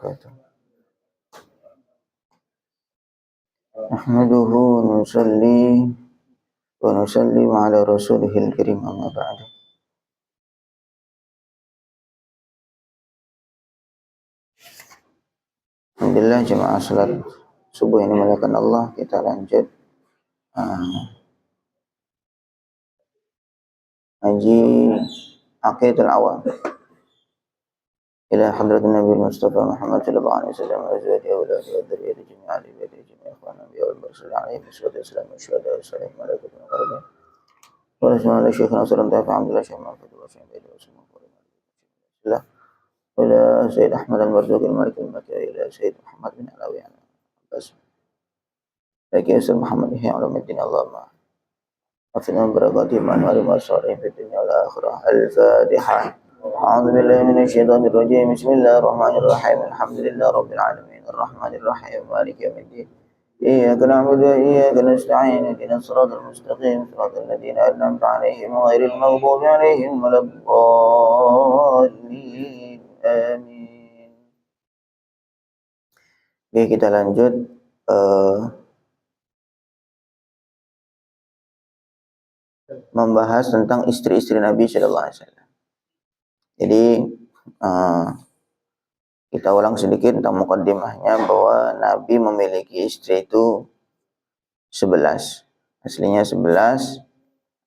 wabarakatuh. Nahmaduhu wa nusalli wa nusallim ala rasulihil karim amma ba'du. Alhamdulillah jemaah salat subuh ini muliakan Allah, kita lanjut ngaji Aqidatul Awam ila hadratin Nabi Mustafa Muhammad sallallahu alaihi wasallam wa azwajihi wa awladihi wa dzurriyyatihi jami'an ali baiti jami'an ikhwana bi wal mursalin alaihi wassalatu wassalamu syuhada wa salim alaikum wa rahmatullahi wa barakatuh. Syekhna sallallahu alhamdulillah syekh Muhammad wa syekh Abdul Bismillah ila Sayyid Ahmad al-Marzuq al-Malik al-Maki ila Sayyid Muhammad bin Alawi bas lagi Ustaz Muhammad Ihya Ulumuddin Allahumma afina barakatuh man wa masalih fi dunya wal akhirah. Al-Fatihah. A'udzu billahi minasy syaithanir rajim. Bismillahirrahmanirrahim. Alhamdulillahi rabbil alamin. Arrahmanir rahim. Maliki yaumiddin. Iyyaka na'budu wa iyyaka nasta'in. Ihdinas siratal mustaqim. Siratal ladzina an'amta 'alaihim ghairil maghdubi 'alaihim waladdallin. Amin. Oke, kita lanjut membahas tentang istri-istri Nabi Sallallahu Alaihi Wasallam. Jadi kita ulang sedikit tentang mukaddimahnya bahwa Nabi memiliki istri itu 11, aslinya 11.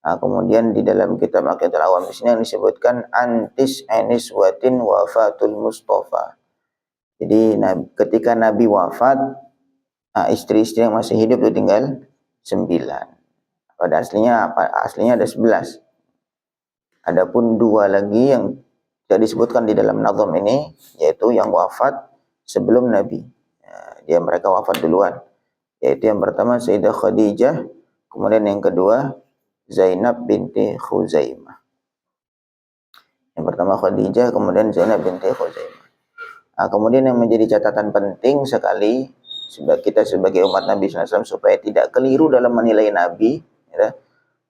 Kemudian di dalam kitab Aqidatul Awam di sini yang disebutkan antis aniswatin wafatul Mustafa. Jadi ketika Nabi wafat, istri-istri yang masih hidup itu tinggal 9. Pada aslinya ada 11. Adapun 2 lagi yang tidak disebutkan di dalam nazam ini, yaitu yang wafat sebelum Nabi. Mereka wafat duluan. Yaitu yang pertama Sayyidah Khadijah, kemudian yang kedua Zainab binti Khuzaimah. Yang pertama Khadijah, kemudian Zainab binti Khuzaimah. Kemudian yang menjadi catatan penting sekali kita sebagai umat Nabi SAW supaya tidak keliru dalam menilai Nabi, ya,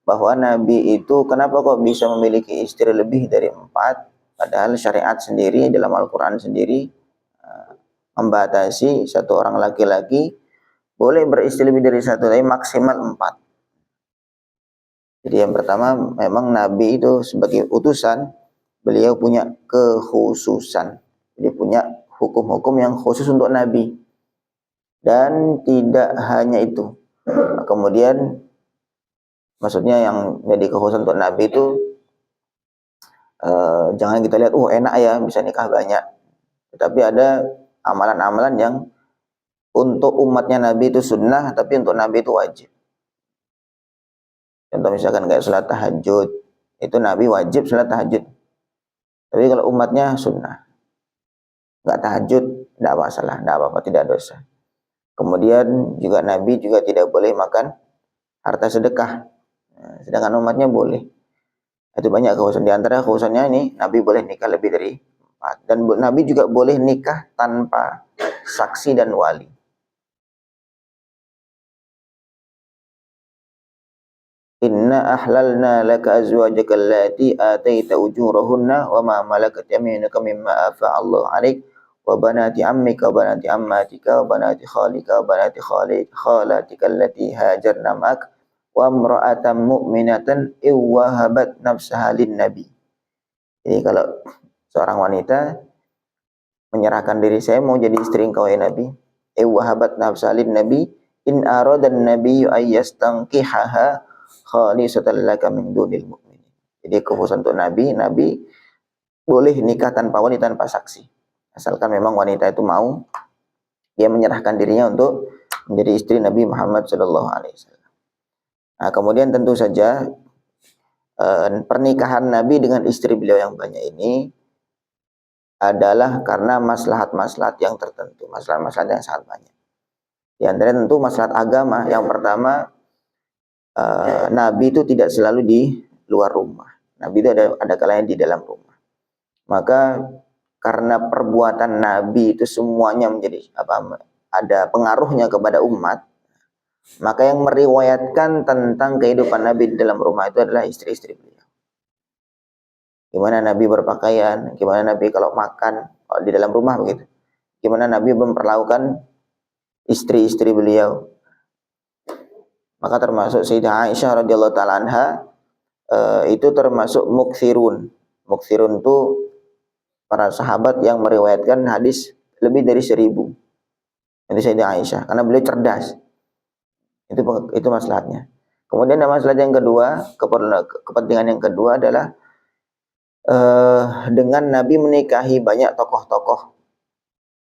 bahwa Nabi itu kenapa kok bisa memiliki istri lebih dari 4, padahal syariat sendiri dalam Al-Quran sendiri membatasi satu orang laki-laki boleh beristri lebih dari 1, tapi maksimal 4. Jadi yang pertama memang Nabi itu sebagai utusan, beliau punya kekhususan. Jadi punya hukum-hukum yang khusus untuk Nabi. Dan tidak hanya itu. Kemudian maksudnya yang jadi kekhususan untuk Nabi itu jangan kita lihat enak ya bisa nikah banyak. Tetapi ada amalan-amalan yang untuk umatnya Nabi itu sunnah, tapi untuk Nabi itu wajib. Contoh misalkan kayak salat tahajud, itu Nabi wajib salat tahajud. Tapi kalau umatnya sunnah, nggak tahajud, tidak masalah, tidak apa-apa, tidak dosa. Kemudian juga Nabi juga tidak boleh makan harta sedekah, sedangkan umatnya boleh. Itu banyak kekhususan. Di antara kekhususannya ini Nabi boleh nikah lebih dari 4, dan Nabi juga boleh nikah tanpa saksi dan wali. Inna ahlalna laka azwajaka allati ataita ujurahunna wa ma malakat yaminuka mimma afa Allah 'alaik wa banati ammika wa banati ammatika wa banati khalika wa banati khalatika allati hajarna ma'ak wa imra'atan mu'minatan iwahabat nafsaha lin nabi. Jadi kalau seorang wanita menyerahkan diri, saya mau jadi istri engkau ya Nabi, iwahabat nafsaha lin nabi in aradan nabiyyu ayyastankihaha khalisatan laka min dunil mu'minin. Jadi kekhususan untuk Nabi boleh nikah tanpa wali, tanpa saksi. Asalkan memang wanita itu mau, dia menyerahkan dirinya untuk menjadi istri Nabi Muhammad sallallahu alaihi wasallam. Kemudian tentu saja pernikahan Nabi dengan istri beliau yang banyak ini adalah karena maslahat-maslahat yang tertentu, maslahat-maslahat yang sangat banyak. Di antara tentu maslahat agama. Yang pertama, Nabi itu tidak selalu di luar rumah. Nabi itu ada kalanya di dalam rumah. Maka karena perbuatan Nabi itu semuanya menjadi ada pengaruhnya kepada umat, maka yang meriwayatkan tentang kehidupan Nabi di dalam rumah itu adalah istri-istri beliau. Gimana Nabi berpakaian, gimana Nabi kalau makan, di dalam rumah begitu. gimana Nabi memperlakukan istri-istri beliau. Maka termasuk Sayyidah Aisyah radhiyallahu taala anha itu termasuk mukthirun. Mukthirun itu para sahabat yang meriwayatkan hadis lebih dari 1000. Itu Sayyidah Aisyah karena beliau cerdas. Itu masalahnya. Kemudian masalah yang kedua, kepentingan yang kedua adalah dengan Nabi menikahi banyak tokoh-tokoh.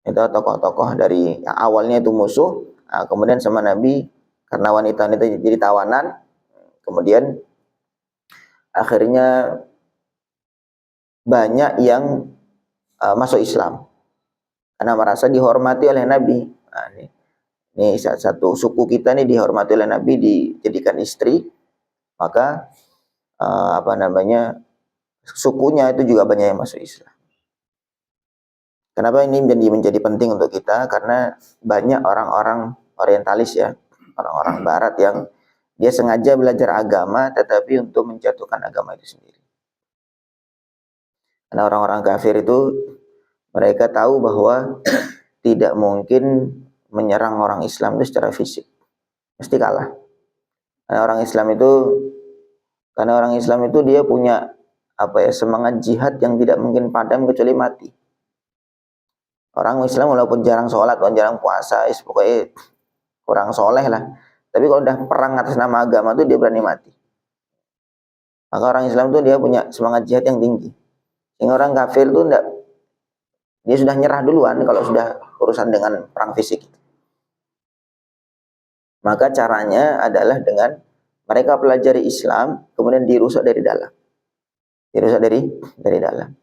Itu tokoh-tokoh dari yang awalnya itu musuh, kemudian sama Nabi karena wanita itu jadi tawanan, kemudian akhirnya banyak yang masuk Islam karena merasa dihormati oleh Nabi. Nah, ini satu suku kita nih dihormati oleh Nabi, dijadikan istri, maka sukunya itu juga banyak yang masuk Islam. Kenapa ini menjadi penting untuk kita? Karena banyak orang-orang orientalis ya, orang-orang barat yang dia sengaja belajar agama tetapi untuk menjatuhkan agama itu sendiri. Karena orang-orang kafir itu mereka tahu bahwa tidak mungkin menyerang orang Islam itu secara fisik. Mesti kalah. Karena orang Islam itu dia punya semangat jihad yang tidak mungkin padam kecuali mati. Orang Islam walaupun jarang sholat, jarang puasa, pokoknya kurang soleh lah. Tapi kalau udah perang atas nama agama itu dia berani mati. Maka orang Islam itu dia punya semangat jihad yang tinggi. Sehingga orang kafir itu dia sudah nyerah duluan kalau sudah urusan dengan perang fisik. Maka caranya adalah dengan mereka pelajari Islam, kemudian dirusak dari dalam. Dirusak dari dalam.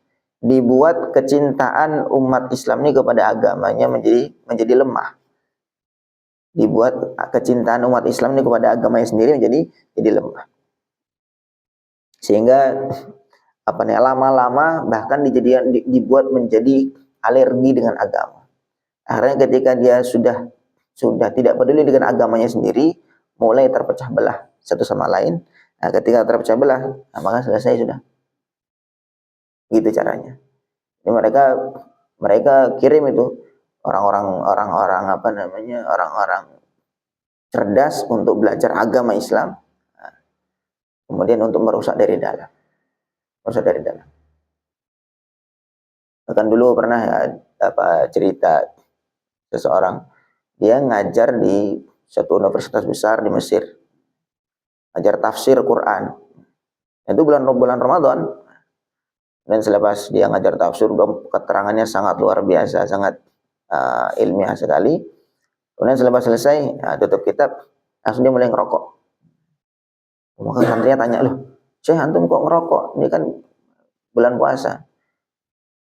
Dibuat kecintaan umat Islam ini kepada agamanya menjadi lemah. Dibuat kecintaan umat Islam ini kepada agamanya sendiri jadi lemah. Sehingga lama-lama bahkan dibuat menjadi alergi dengan agama. Akhirnya ketika dia sudah tidak peduli dengan agamanya sendiri, mulai terpecah belah satu sama lain. Nah, ketika terpecah belah, maka selesai sudah. Gitu caranya. Jadi mereka kirim itu orang-orang cerdas untuk belajar agama Islam, kemudian untuk merusak dari dalam. Bahkan dulu pernah cerita seseorang, dia ngajar di satu universitas besar di Mesir, ngajar tafsir Quran. Itu bulan Ramadan. Dan selepas dia ngajar tafsir, keterangannya sangat luar biasa, sangat ilmiah sekali. Kemudian selepas selesai, tutup kitab, langsung dia mulai ngerokok. Maka santrinya tanya, loh, Syekh antum kok ngerokok? Ini kan bulan puasa.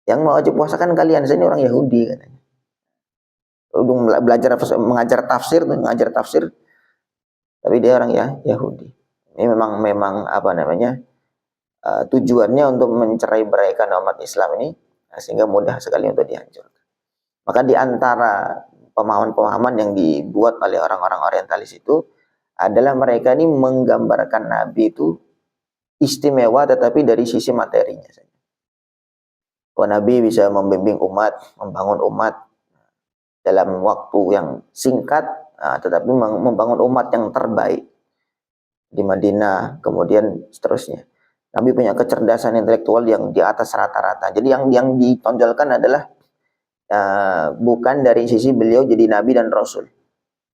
Yang mau wajib puasa kan kalian, saya ini orang Yahudi katanya. Udah belajar mengajar tafsir, tapi dia orang Yahudi. Ini memang tujuannya untuk mencerai-beraikan umat Islam ini, sehingga mudah sekali untuk dihancurkan. Maka di antara pemahaman-pemahaman yang dibuat oleh orang-orang orientalis itu adalah mereka ini menggambarkan Nabi itu istimewa tetapi dari sisi materinya saja. Bahwa Nabi bisa membimbing umat, membangun umat dalam waktu yang singkat, tetapi membangun umat yang terbaik di Madinah, kemudian seterusnya. Nabi punya kecerdasan intelektual yang di atas rata-rata. Jadi yang ditonjolkan adalah bukan dari sisi beliau jadi Nabi dan Rasul.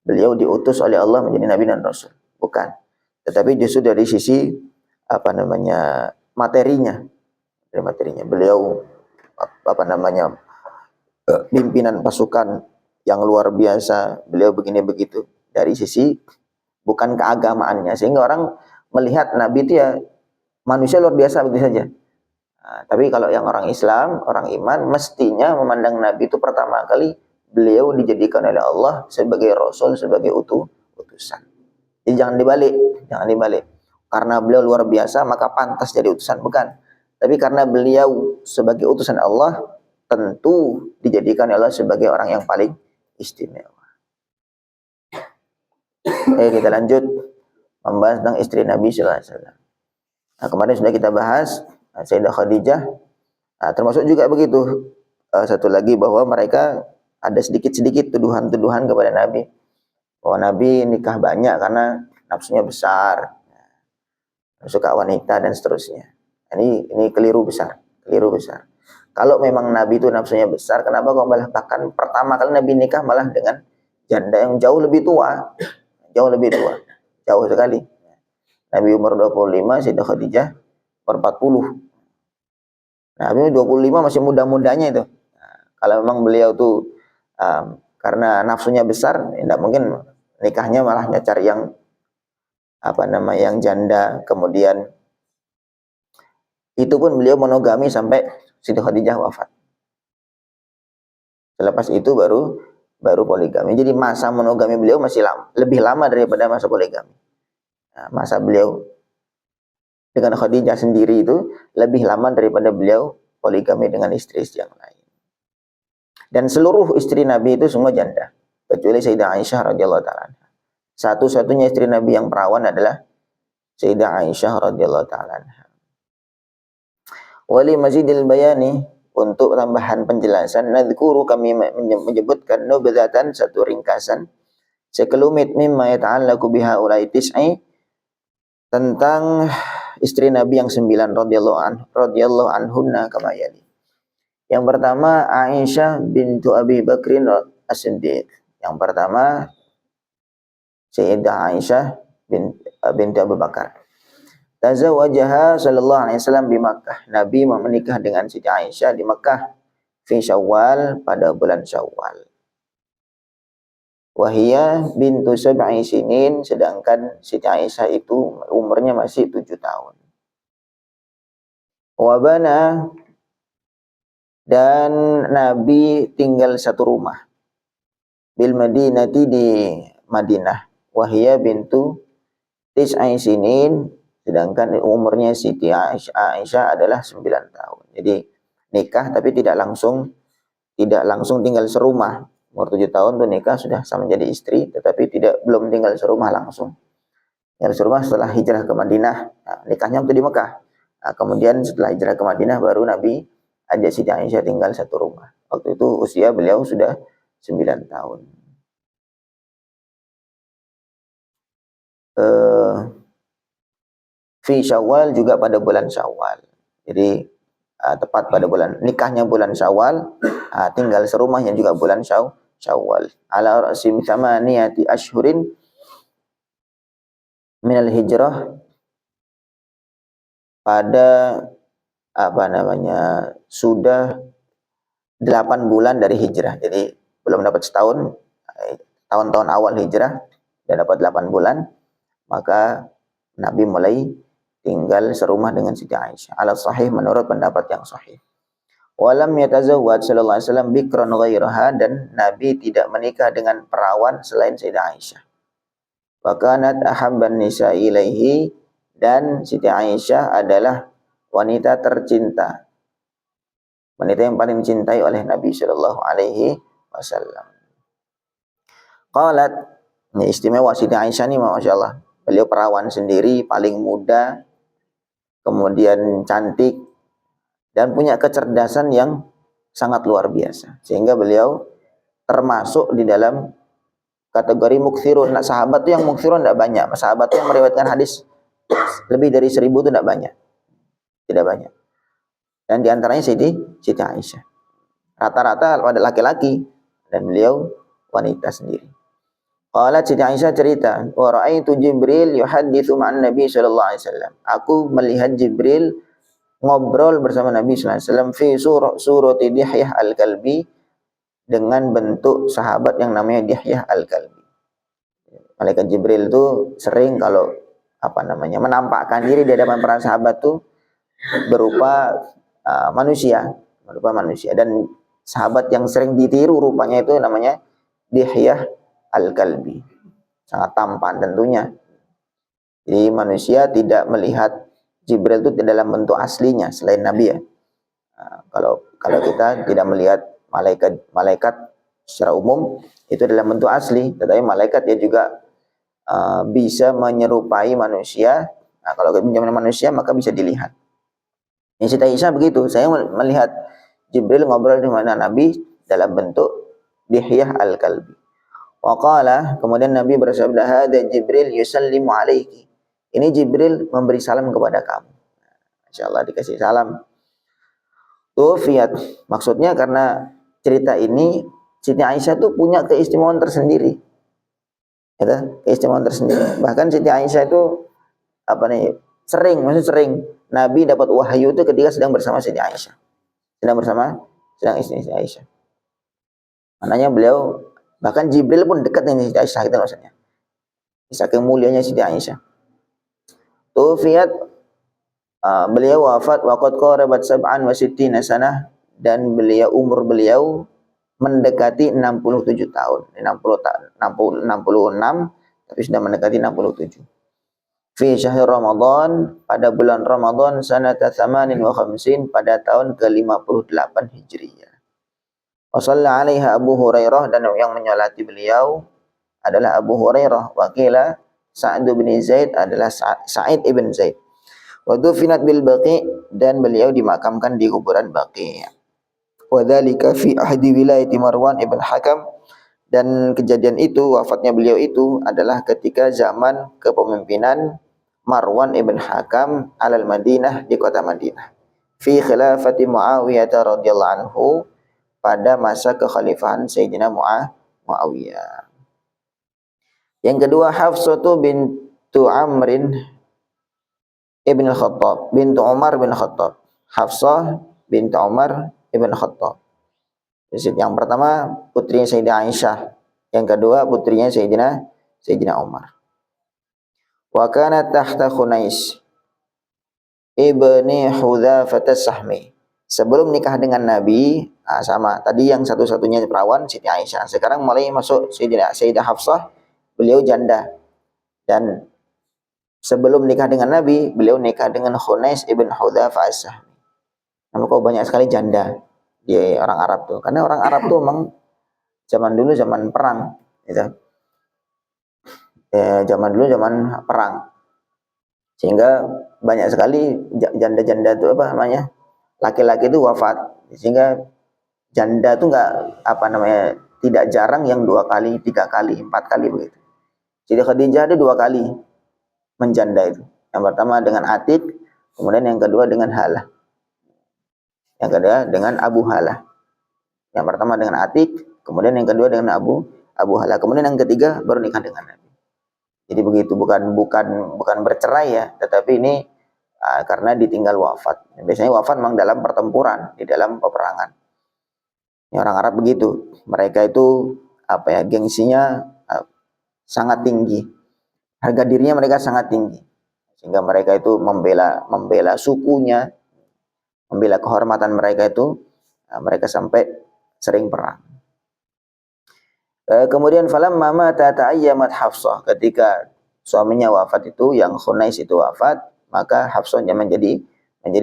Beliau diutus oleh Allah menjadi Nabi dan Rasul. Bukan. Tetapi justru dari sisi materinya. Dari materinya. Beliau pimpinan pasukan yang luar biasa. Beliau begini begitu. Dari sisi bukan keagamaannya. Sehingga orang melihat Nabi itu ya manusia luar biasa begitu saja. Tapi kalau yang orang Islam, orang iman, mestinya memandang Nabi itu pertama kali beliau dijadikan oleh Allah sebagai Rasul, sebagai utusan. Jadi jangan dibalik. Karena beliau luar biasa maka pantas jadi utusan, bukan. Tapi karena beliau sebagai utusan Allah, tentu dijadikan oleh Allah sebagai orang yang paling istimewa. Kita lanjut membahas tentang istri Nabi SAW. Kemarin sudah kita bahas Sayyidah Khadijah. Termasuk juga begitu. Satu lagi bahwa mereka ada sedikit-sedikit tuduhan-tuduhan kepada Nabi bahwa Nabi nikah banyak karena nafsunya besar, suka wanita dan seterusnya. Ini keliru besar, keliru besar. Kalau memang Nabi itu nafsunya besar, kenapa kok malah bahkan pertama kali Nabi nikah malah dengan janda yang jauh lebih tua, jauh lebih tua, jauh sekali. Nabi umur 25, Sayyidah Khadijah umur 40. Nabi 25 masih muda-mudanya itu. Nah, kalau memang beliau tuh karena nafsunya besar, tidak mungkin nikahnya malah nyacar yang yang janda. Kemudian itu pun beliau monogami sampai Siti Khadijah wafat. Selepas itu baru poligami. Jadi masa monogami beliau masih lebih lama daripada masa poligami. Nah, masa beliau dengan Khadijah sendiri itu lebih lama daripada beliau poligami dengan istri-istri yang lain. Dan seluruh istri Nabi itu semua janda, kecuali Sayyidah Aisyah radhiyallahu taala. Satu-satunya istri Nabi yang perawan adalah Sayyidah Aisyah radhiyallahu taala. Wali mazidil bayani, untuk tambahan penjelasan, nadzkuru, kami menyebutkan nubdzatan, satu ringkasan sekelumit mimma yata'allaqu biha ulai tis'i, tentang istri Nabi yang 9 radhiyallahu anhunna kama yali. Yang pertama Aisyah bintu Abi Bakrin As-Siddiq. Yang pertama Sayyidah Aisyah binti Abu Bakar. Tazawwajaha sallallahu alaihi wasallam di Makkah. Nabi menikah dengan Siti Aisyah di Makkah fi Syawal, pada bulan Syawal. Wahiyya bintu sab'i sinin, sedangkan Siti Aisyah itu umurnya masih 7 tahun. Wabana, dan Nabi tinggal satu rumah bil Madinati, di Madinah. Wahiyya bintu tis'i sinin, sedangkan umurnya Siti Aisyah adalah 9 tahun. Jadi nikah tapi tidak langsung tinggal serumah. Umur 7 tahun tuh nikah, sudah sama jadi istri, tetapi belum tinggal serumah langsung. Tinggal serumah setelah hijrah ke Madinah. Nah, nikahnya waktu di Mekah. Nah, kemudian setelah hijrah ke Madinah baru Nabi ajak Siti Aisyah tinggal satu rumah. Waktu itu usia beliau sudah 9 tahun. Fi Syawal, juga pada bulan Syawal. Jadi tepat pada nikahnya bulan Syawal, tinggal serumahnya juga bulan Syawal. Ala ra'si thamaniyati ashhurin minal hijrah, pada sudah 8 bulan dari hijrah. Jadi belum dapat setahun, tahun-tahun awal hijrah dan dapat 8 bulan, maka Nabi mulai tinggal serumah dengan Siti Aisyah. Ala sahih, menurut pendapat yang sahih. Walam yatazawwaj sallallahu alaihi wasallam bikran ghairaha, dan Nabi tidak menikah dengan perawan selain Sayyidah Aisyah. Wa kanat ahabban nisa'i ilaihi, dan Siti Aisyah adalah wanita tercinta, wanita yang paling dicintai oleh Nabi sallallahu alaihi wasallam. Qalat, ini istimewa Siti Aisyah nih, masyaallah. Beliau perawan sendiri, paling muda, kemudian cantik, dan punya kecerdasan yang sangat luar biasa. Sehingga beliau termasuk di dalam kategori mukthirun. Nah, sahabat itu yang mukthirun tidak banyak. Sahabat yang meriwayatkan hadis lebih dari 1000 itu tidak banyak. Tidak banyak. Dan diantaranya Siti Aisyah. Rata-rata ada laki-laki, dan beliau wanita sendiri. Qalat, Siti Aisyah cerita, wa ra'aitu Jibril yuhadditsu ma'an Nabi sallallahu alaihi wasallam. Aku melihat Jibril ngobrol bersama Nabi sallallahu alaihi wasallam fi surati Dihyah al-Kalbi, dengan bentuk sahabat yang namanya Dihyah al-Kalbi. Malaikat Jibril itu sering kalau menampakkan diri di hadapan para sahabat tuh berupa manusia, dan sahabat yang sering ditiru rupanya itu namanya Dihyah al-Kalbi. Sangat tampan tentunya. Jadi manusia tidak melihat Jibril itu dalam bentuk aslinya selain Nabi ya. Kalau kita tidak melihat malaikat secara umum itu dalam bentuk asli, tetapi malaikat dia juga bisa menyerupai manusia. Nah, kalau menjadi manusia maka bisa dilihat. Ini Siti Aisyah begitu. Saya melihat Jibril ngobrol dengan Nabi dalam bentuk Dihyah al-Kalbi. Wa qala, kemudian Nabi bersabda, "Hadza Jibril yusallimu alaiki." Ini Jibril memberi salam kepada kamu. Insyaallah dikasih salam. Tufiat, maksudnya karena cerita ini Siti Aisyah tuh punya keistimewaan tersendiri. Ya, keistimewaan tersendiri. Bahkan Siti Aisyah itu maksudnya sering Nabi dapat wahyu itu ketika sedang bersama Siti Aisyah. Sedang istri Siti Aisyah. Maknanya beliau, bahkan Jibril pun dekat dengan Siti Aisyah gitu maksudnya. Saking mulianya Siti Aisyah. Tufiat, beliau wafat waqad qarabat sab'an wa sittina sanah, dan umur beliau mendekati 67 tahun. 66 tapi sudah mendekati 67. Fi syahr Ramadan, pada bulan Ramadan sanata 58 pada tahun ke-58 Hijriyah. Wa shalla 'alaiha Abu Hurairah, dan yang menyolati beliau adalah Abu Hurairah. Wakila Sa'd bin Zaid adalah Sa'id ibn Zaid. Wa dufinat bil Baqi, dan beliau dimakamkan di kuburan Baqi. Wa dzalika fi ahdi wilayati Marwan ibn Hakam, dan kejadian itu, wafatnya beliau itu adalah ketika zaman kepemimpinan Marwan ibn Hakam alal Madinah, di kota Madinah. Fi khilafati Muawiyah radhiyallahu anhu, pada masa kekhalifahan Sayyidina Muawiyah. Yang kedua, Hafsah bintu Amrin ibn Khattab, bintu Umar bin Khattab. Hafsah bintu Umar ibn Khattab. Yang pertama putrinya Sayyidah Aisyah, yang kedua putrinya Sayyidina Umar. Wa kana tahta Khunais ibni Hudzafah as-Sahmi. Sebelum nikah dengan Nabi, sama tadi yang satu-satunya perawan Siti Aisyah. Sekarang mulai masuk Sayyidah Hafsah, beliau janda. Dan sebelum nikah dengan Nabi, beliau nikah dengan Khunais ibn Hudzafah as-Sahmi. Nama kok banyak sekali janda di orang Arab tuh. Karena orang Arab tuh memang zaman dulu zaman perang, gitu. Zaman dulu zaman perang. Sehingga banyak sekali janda-janda itu laki-laki itu wafat. Sehingga janda itu tidak jarang yang 2 kali, 3 kali, 4 kali begitu. Jadi Khadijah ada 2 kali menjanda itu. Yang pertama dengan Atik, kemudian yang kedua dengan Halah. Yang kedua dengan Abu Halah. Yang pertama dengan Atik, kemudian yang kedua dengan Abu Halah. Kemudian yang ketiga baru nikah dengan Nabi. Jadi begitu, bukan bercerai ya, tetapi ini karena ditinggal wafat. Biasanya wafat memang dalam pertempuran, di dalam peperangan. Ini orang Arab begitu. Mereka itu gengsinya sangat tinggi. Harga dirinya mereka sangat tinggi. Sehingga mereka itu membela sukunya, membela kehormatan mereka itu, mereka sampai sering perang. Kemudian falamma mata ta'ayyamat Hafsah, ketika suaminya wafat itu, yang Khunais itu wafat, maka Hafsahnya menjadi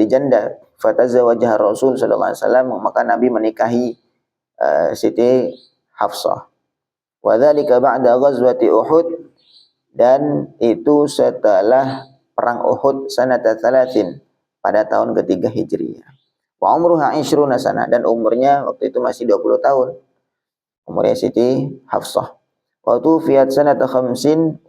janda. Fatazawajah Rasul sallallahu alaihi wasallam, maka Nabi menikahi Siti Hafsah. Wa dzalika ba'da ghazwati Uhud, dan itu setelah perang Uhud sanata 3 pada tahun ketiga Hijriyah. Wa umruha 20 sana, dan umurnya waktu itu masih 20 tahun. Umurnya Siti Hafsah. Wa tufiyat sanata 45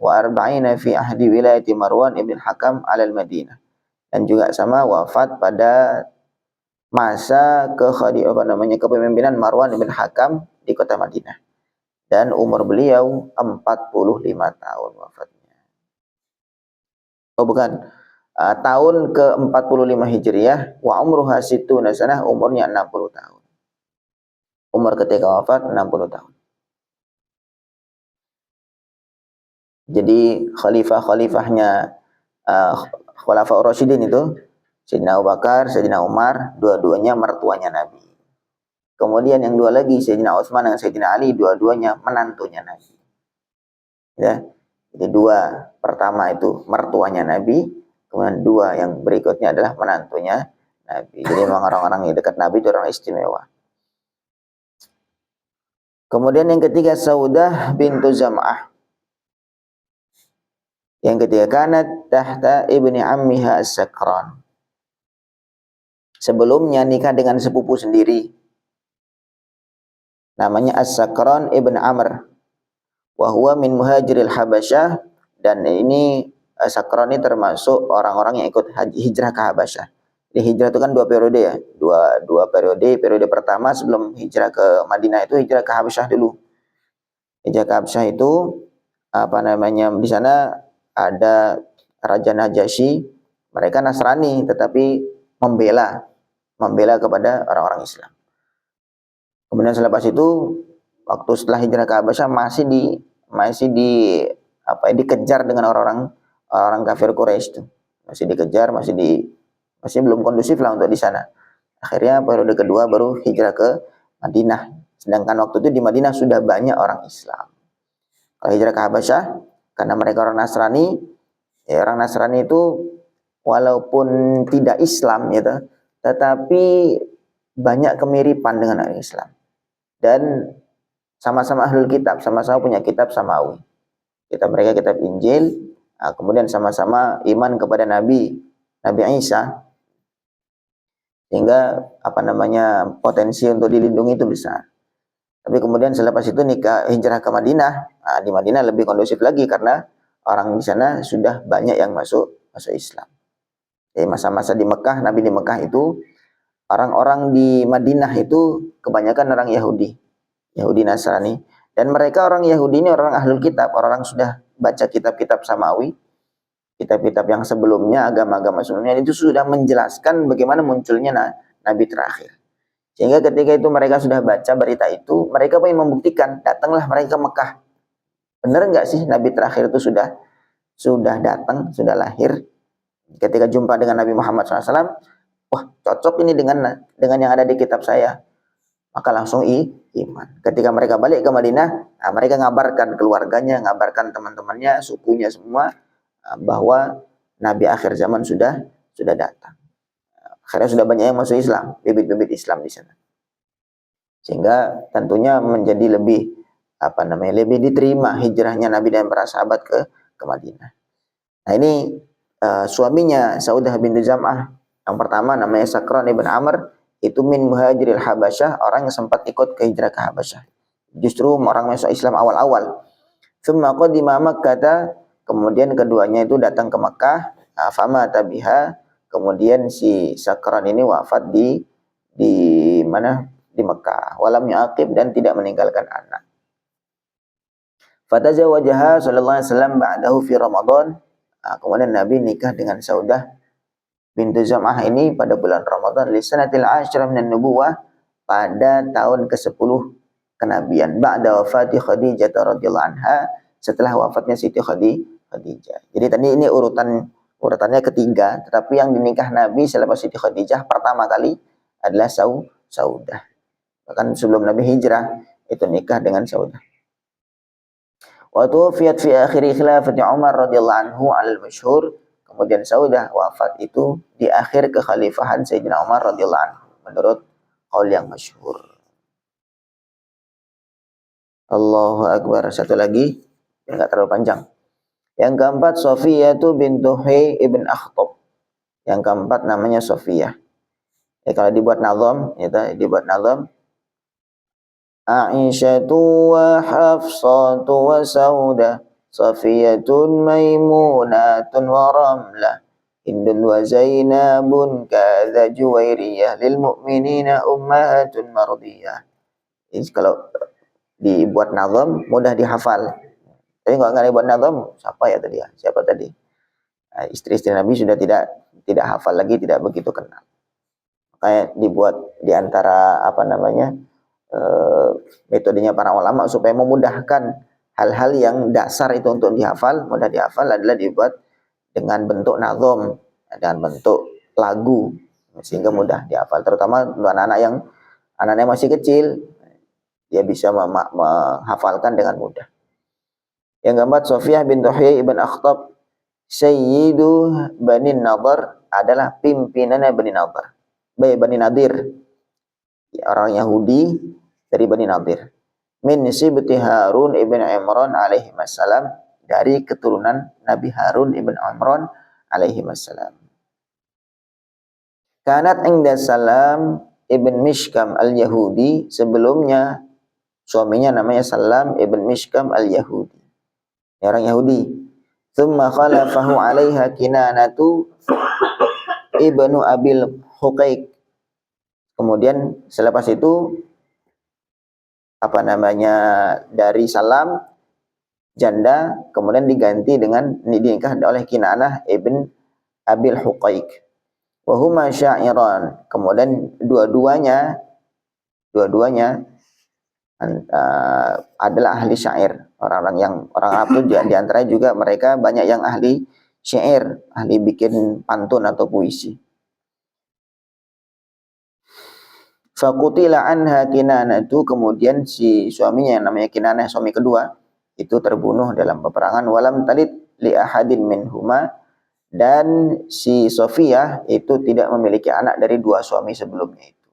fi ahdi wilayati Marwan ibn Hakam alal Madinah. Dan juga sama wafat pada masa kepemimpinan Marwan ibn Hakam di kota Madinah. Dan umur beliau 45 tahun wafatnya. Oh bukan, tahun ke-45 Hijriah. Wa umruha sittuna sanah, umurnya 60 tahun. Umur ketika wafat 60 tahun. Jadi khalifahnya Khulafaur Rasyidin itu Sayyidina Abu Bakar, Sayyidina Umar, dua-duanya mertuanya Nabi. Kemudian yang 2 lagi Sayyidina Utsman dengan Sayyidina Ali, dua-duanya menantunya Nabi. Ya. Jadi 2 pertama itu mertuanya Nabi, kemudian 2 yang berikutnya adalah menantunya Nabi. Jadi memang orang-orang yang dekat Nabi itu orang istimewa. Kemudian yang ketiga Saudah bintu Zam'ah. Yang ketiga kanat tahta ibni ammiha as-Sakran. Sebelumnya nikah dengan sepupu sendiri. namanya As-Sakran ibn Amr, wa huwa min muhajiril Habasyah, dan ini Sakran ini termasuk orang-orang yang ikut hijrah ke Habasyah. Jadi hijrah itu kan dua periode ya, dua periode. Periode pertama sebelum hijrah ke Madinah itu hijrah ke Habasyah dulu. Hijrah ke Habasyah itu apa namanya, di sana ada Raja Najasyi, mereka Nasrani tetapi membela kepada orang-orang Islam. Kemudian selepas itu, waktu setelah hijrah ke Habasyah masih di apa dikejar dengan orang kafir Quraisy itu. Masih dikejar, masih belum kondusif lah untuk di sana. Akhirnya periode kedua baru hijrah ke Madinah. Sedangkan waktu itu di Madinah sudah banyak orang Islam. Kalau hijrah ke Habasyah, karena mereka orang Nasrani, ya orang Nasrani itu walaupun tidak Islam gitu, tetapi banyak kemiripan dengan orang Islam. Dan sama-sama ahlul kitab, sama-sama punya kitab samawi. Kitab mereka kitab Injil, kemudian sama-sama iman kepada Nabi Isa, sehingga apa namanya potensi untuk dilindungi itu besar. Tapi kemudian selepas itu hijrah ke Madinah, di Madinah lebih kondusif lagi karena orang di sana sudah banyak yang masuk Islam. Jadi masa-masa di Mekah, Nabi di Mekah itu orang-orang di Madinah itu kebanyakan orang Yahudi Nasrani, dan mereka orang Yahudi ini orang ahlul kitab, orang sudah baca kitab-kitab samawi, kitab-kitab yang sebelumnya, agama-agama sebelumnya itu sudah menjelaskan bagaimana munculnya Nabi terakhir. Sehingga ketika itu mereka sudah baca berita itu, mereka ingin membuktikan, datanglah mereka ke Mekah. Benar nggak sih Nabi terakhir itu sudah datang, sudah lahir? Ketika jumpa dengan Nabi Muhammad SAW, wah cocok ini dengan yang ada di kitab saya. Maka langsung iman. Ketika mereka balik ke Madinah, mereka ngabarkan keluarganya, ngabarkan teman-temannya, sukunya semua, bahwa Nabi akhir zaman sudah datang. Akhirnya sudah banyak yang masuk Islam, bibit-bibit Islam di sana. Sehingga tentunya menjadi lebih lebih diterima hijrahnya Nabi dan para sahabat ke Madinah. Nah ini suaminya Saudah bintu Zam'ah, yang pertama namanya Sakran ibn Amr, itu min muhajiril Habasyah, orang yang sempat ikut ke hijrah ke Habasyah. Justru orang masuk Islam awal-awal. Tsumma qadima Makkah, kemudian keduanya itu datang ke Makkah, fama tabiha, kemudian si Sakran ini wafat di mana? Di Makkah. Walam yaqib, dan tidak meninggalkan anak. Fatazawajaha sallallahu alaihi wasallam ba'dahu fi Ramadan. Kemudian Nabi nikah dengan Saudah bintu Zam'ah ini pada bulan Ramadan li sanatil 'asyrah minan nubuwah, pada tahun ke-10 kenabian, ba'da wafati Khadijah radhiyallahu anha, setelah wafatnya Siti Khadijah. Jadi tadi ini urutannya ketiga, tetapi yang dinikah Nabi selepas Siti Khadijah pertama kali adalah Saudah. Bahkan sebelum Nabi hijrah itu nikah dengan Saudah. Wa tuwfiyat fi akhir khilafati Umar radhiyallahu anhu al-masyhur. Kemudian Saudah wafat itu di akhir kekhalifahan Sayyidina Umar radhiyallahu anhu, menurut qaul yang masyhur. Allahu Akbar. Satu lagi, enggak terlalu panjang. Yang keempat, Sofiyah itu bintu Huyai ibn Akhtab. Yang keempat namanya Sofiyah. Ya, kalau dibuat nazam, dibuat nazam. Aisyatu wa Hafsatu wa Saudah, Safiyatun Maimunatun wa Ramlah, Hindun wa Zainabun kadza Juwairiyah, lil mu'minina ummahatun mardiyah. Ini kalau dibuat nazam mudah dihafal. Tapi kalau nggak dibuat nazam, siapa tadi? Istri-istri Nabi sudah tidak hafal lagi, tidak begitu kenal. Makanya dibuat di antara metodenya para ulama supaya memudahkan hal-hal yang dasar itu untuk dihafal, mudah dihafal, adalah dibuat dengan bentuk nazam, dengan bentuk lagu, sehingga mudah dihafal. Terutama untuk anak-anak yang anaknya masih kecil, dia bisa menghafalkan dengan mudah. Yang keempat, Sofiyah bintu Huyai ibn Akhtab, Sayyidu Bani Nadhr, adalah pimpinannya Bani Nadir, orang Yahudi dari Bani Nadir. Min sibti Harun ibn Imran alaihi wassalam, dari keturunan Nabi Harun ibn Imran alaihi wassalam. Kanat inda Salam ibn Mishkam al-Yahudi, sebelumnya Suaminya namanya Salam ibn Mishkam al-Yahudi. Ini orang Yahudi. Tsumma khalafahu 'alaiha Kinanatu ibnu Abil Huqaiq. Kemudian selepas itu apa namanya, dari Salam janda kemudian diganti dengan dinikah oleh Kinanah ibn Abil Huqaiq. Wa huma sya'iran. Kemudian dua-duanya adalah ahli syair. Orang-orang yang orang Arab itu di antara juga mereka banyak yang ahli syair, ahli bikin pantun atau puisi. Faqutila anha Kinanatu, kemudian si suaminya yang namanya Kinanah, suami kedua, itu terbunuh dalam peperangan. Walam talid li ahadin minhuma, dan si Sofiyah itu tidak memiliki anak dari dua suami sebelumnya itu.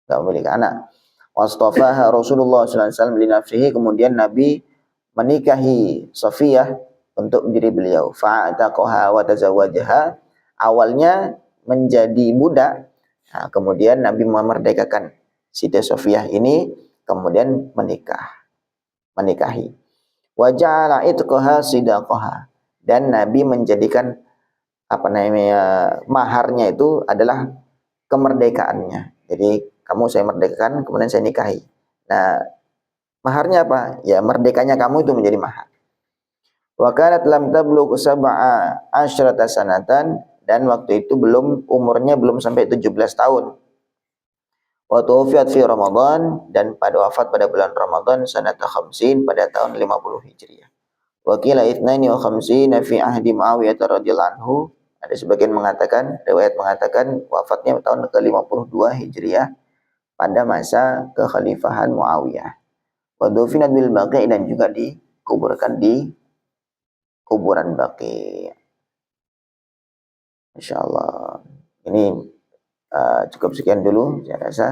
Tidak memiliki anak. Wastafaha Rasulullah sallallahu alaihi wasallam li nafsihi, kemudian Nabi menikahi Sofiyah untuk diri beliau. Fa'ataqaha wa tazawwajaha, awalnya menjadi budak. Nah, kemudian Nabi memerdekakan Siti Sofiyah ini, kemudian menikahi. Wa ja'ala itqaha sidaqaha, dan Nabi menjadikan apa namanya, maharnya itu adalah kemerdekaannya. Jadi kamu saya merdekakan, kemudian saya nikahi. Nah, maharnya apa? Ya merdekanya kamu itu menjadi mahar. Wa kanat lam tablugh sab'a asyrata sanatan, dan waktu itu umurnya belum sampai 17 tahun. Wa tuwfiyat fi Ramadan, dan pada wafat pada bulan Ramadan sanata khamsin, pada tahun 50 Hijriah. Wa qila itsnaini wa khamsina fi ahdi Muawiyah radhiyallahu anhu. Ada sebagian mengatakan, riwayat mengatakan wafatnya tahun ke-52 Hijriah pada masa kekhalifahan Muawiyah. Wa dufinat bil Baqi', dan juga dikuburkan di kuburan Baqi'. Insyaallah. Ini cukup sekian dulu saya rasa.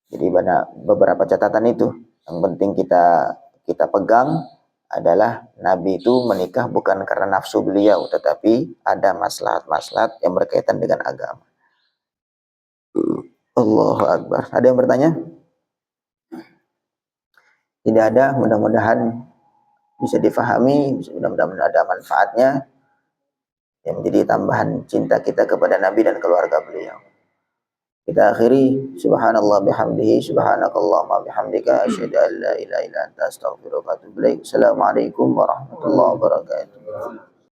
Jadi beberapa catatan itu yang penting kita pegang adalah Nabi itu menikah bukan karena nafsu beliau, tetapi ada maslahat-maslahat yang berkaitan dengan agama. Allahu Akbar. Ada yang bertanya? Tidak ada, mudah-mudahan bisa difahami, mudah-mudahan ada manfaatnya yang menjadi tambahan cinta kita kepada Nabi dan keluarga beliau. Kita akhiri, subhanallah bihamdihi, subhanakallahumma bihamdika, asyhadu an la ilaha illa anta, astaghfiruka wa atubu ilaik. Assalamualaikum warahmatullahi wabarakatuh.